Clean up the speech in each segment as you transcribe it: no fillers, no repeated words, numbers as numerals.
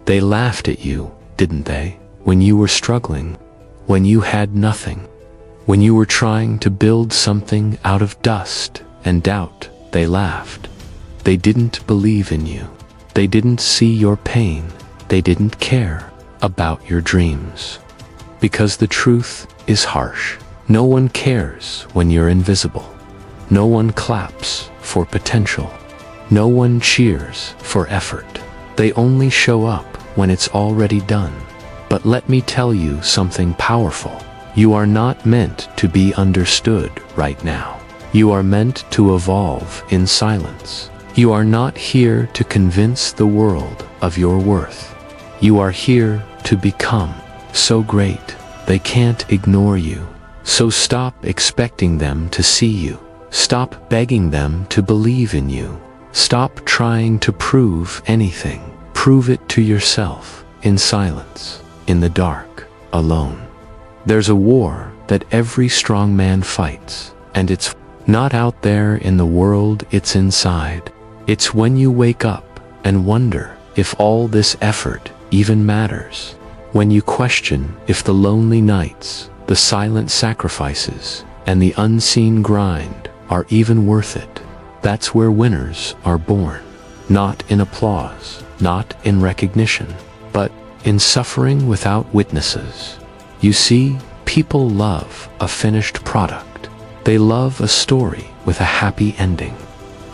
They laughed at you, didn't they, when you were struggling, when you had nothing, when you were trying to build something out of dust and doubt? They laughed. They didn't believe in you. They didn't see your pain. They didn't care about your dreams. Because the truth is harsh. No one cares when you're invisible. No one claps for potential. No one cheers for effort. They only show up when it's already done. But let me tell you something powerful. You are not meant to be understood right now. You are meant to evolve in silence. You are not here to convince the world of your worth. You are here to become so great they can't ignore you. So stop expecting them to see you. Stop begging them to believe in you. Stop trying to prove anything. Prove it to yourself, in silence, in the dark, alone. There's a war that every strong man fights, and it's not out there in the world, it's inside. It's when you wake up and wonder if all this effort even matters. When you question if the lonely nights, the silent sacrifices, and the unseen grind are even worth it. That's where winners are born. Not in applause, not in recognition, but in suffering without witnesses. You see, people love a finished product. They love a story with a happy ending.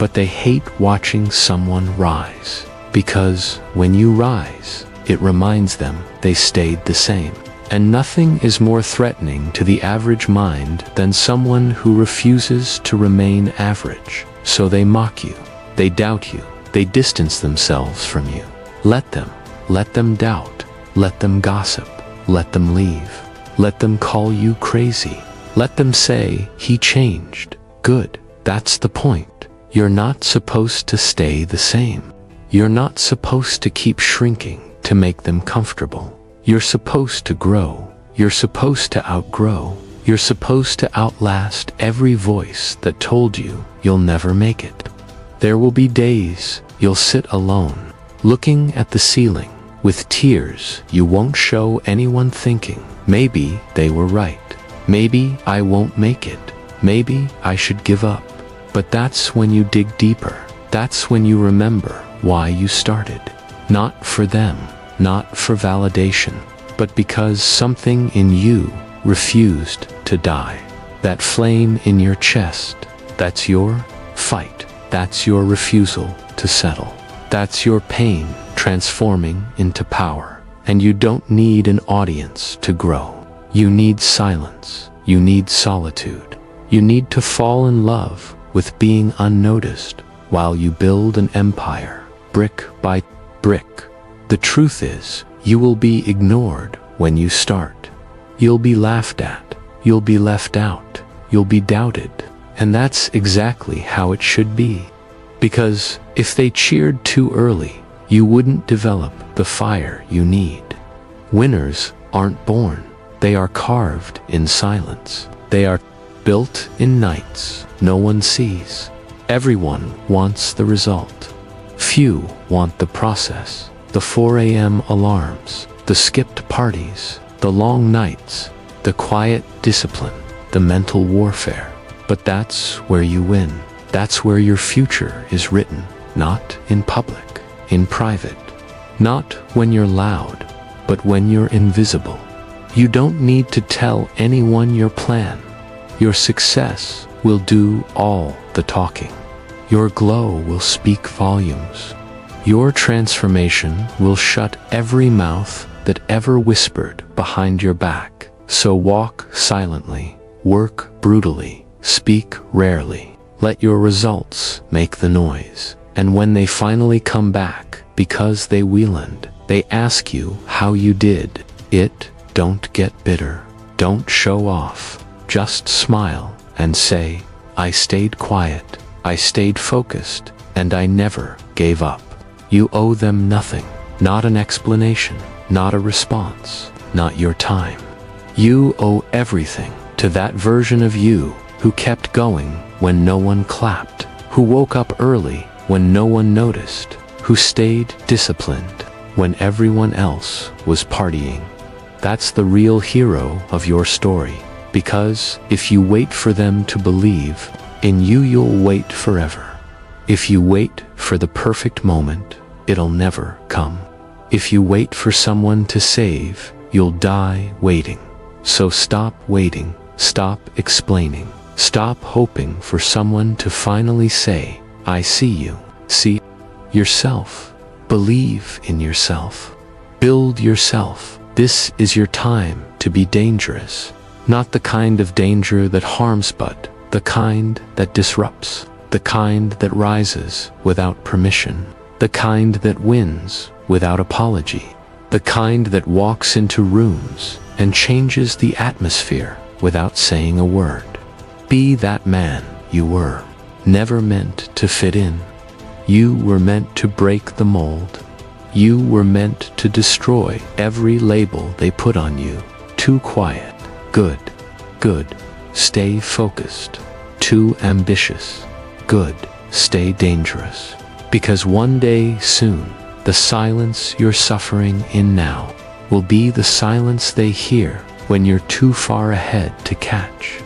But they hate watching someone rise. Because when you rise, it reminds them they stayed the same. And nothing is more threatening to the average mind than someone who refuses to remain average. So they mock you, they doubt you, they distance themselves from you. Let them doubt, let them gossip, let them leave, let them call you crazy, let them say, he changed. Good, that's the point. You're not supposed to stay the same. You're not supposed to keep shrinking to make them comfortable. You're supposed to grow. You're supposed to outgrow. You're supposed to outlast every voice that told you you'll never make it. There will be days you'll sit alone, looking at the ceiling, with tears you won't show anyone, thinking, maybe they were right. Maybe I won't make it. Maybe I should give up. But that's when you dig deeper. That's when you remember why you started. Not for them, not for validation, but because something in you refused to die. That flame in your chest, that's your fight. That's your refusal to settle. That's your pain transforming into power. And you don't need an audience to grow. You need silence. You need solitude. You need to fall in love with being unnoticed while you build an empire, brick by brick. The truth is, you will be ignored when you start. You'll be laughed at. You'll be left out. You'll be doubted. And that's exactly how it should be. Because if they cheered too early, you wouldn't develop the fire you need. Winners aren't born. They are carved in silence. They are built in nights no one sees. Everyone wants the result. Few want the process. The 4 a.m. alarms, the skipped parties, the long nights, the quiet discipline, the mental warfare. But that's where you win. That's where your future is written. Not in public, in private. Not when you're loud, but when you're invisible. You don't need to tell anyone your plan. Your success will do all the talking. Your glow will speak volumes. Your transformation will shut every mouth that ever whispered behind your back. So walk silently, work brutally, speak rarely. Let your results make the noise. And when they finally come back, because they wheeland, they ask you how you did it. Don't get bitter. Don't show off. Just smile and say, I stayed quiet, I stayed focused, and I never gave up. You owe them nothing, not an explanation, not a response, not your time. You owe everything to that version of you who kept going when no one clapped, who woke up early when no one noticed, who stayed disciplined when everyone else was partying. That's the real hero of your story, because if you wait for them to believe in you, you'll wait forever. If you wait for the perfect moment, it'll never come. If you wait for someone to save, you'll die waiting. So stop waiting, stop explaining, stop hoping for someone to finally say, I see you. See yourself. Believe in yourself. Build yourself. This is your time to be dangerous. Not the kind of danger that harms, but the kind that disrupts. The kind that rises without permission. The kind that wins without apology. The kind that walks into rooms and changes the atmosphere without saying a word. Be that man you were, never meant to fit in. You were meant to break the mold. You were meant to destroy every label they put on you. Too quiet. Good. Good. Stay focused. Too ambitious. Good. Stay dangerous. Because one day soon, the silence you're suffering in now will be the silence they hear when you're too far ahead to catch.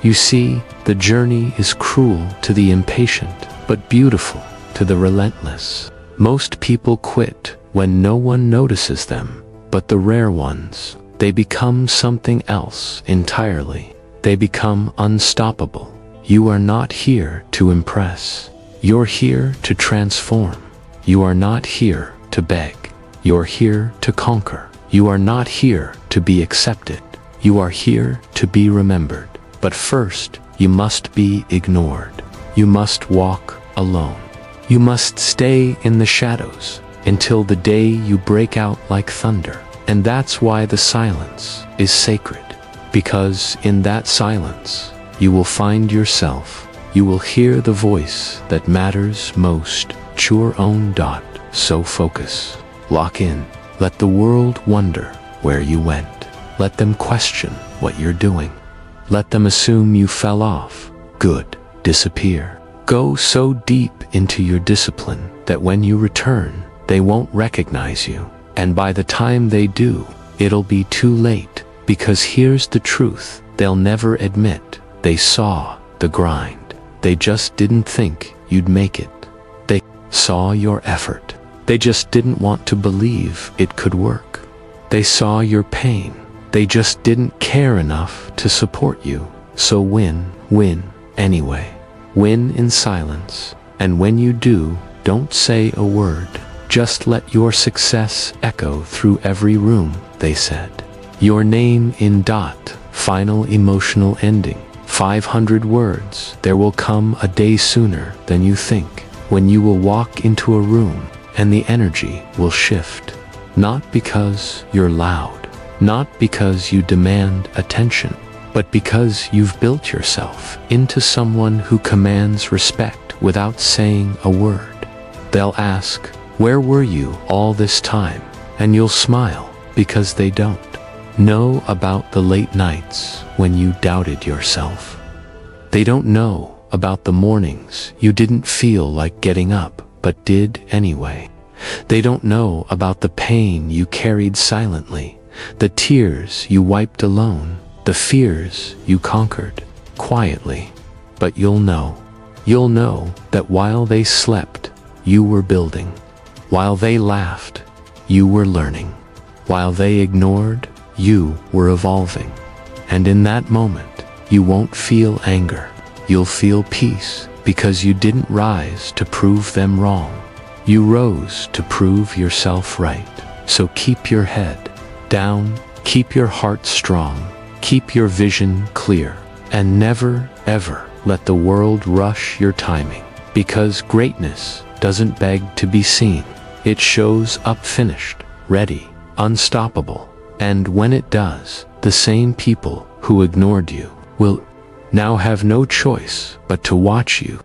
You see, the journey is cruel to the impatient, but beautiful to the relentless. Most people quit when no one notices them, but the rare ones, they become something else entirely. They become unstoppable. You are not here to impress. You're here to transform. You are not here to beg. You're here to conquer. You are not here to be accepted. You are here to be remembered. But first, you must be ignored. You must walk alone. You must stay in the shadows until the day you break out like thunder. And that's why the silence is sacred. Because in that silence, you will find yourself. You will hear the voice that matters most. It's your own dot. So focus. Lock in. Let the world wonder where you went. Let them question what you're doing. Let them assume you fell off. Good. Disappear. Go so deep into your discipline that when you return, they won't recognize you. And by the time they do, it'll be too late. Because here's the truth. They'll never admit they saw the grind. They just didn't think you'd make it. They saw your effort. They just didn't want to believe it could work. They saw your pain. They just didn't care enough to support you. So win anyway. Win in silence. And when you do, don't say a word. Just let your success echo through every room, they said. Your name in dot. Final emotional ending. 500 words. There will come a day sooner than you think when you will walk into a room and the energy will shift. Not because you're loud, not because you demand attention, but because you've built yourself into someone who commands respect without saying a word. They'll ask, where were you all this time? And you'll smile because they don't know about the late nights when you doubted yourself. They don't know about the mornings you didn't feel like getting up, but did anyway. They don't know about the pain you carried silently, the tears you wiped alone, the fears you conquered quietly. But you'll know that while they slept, you were building. While they laughed, you were learning. While they ignored, you were evolving. And in that moment, you won't feel anger. You'll feel peace because you didn't rise to prove them wrong. You rose to prove yourself right. So keep your head down, keep your heart strong, keep your vision clear, and never, ever let the world rush your timing. Because greatness doesn't beg to be seen. It shows up finished, ready, unstoppable. And when it does, the same people who ignored you will now have no choice but to watch you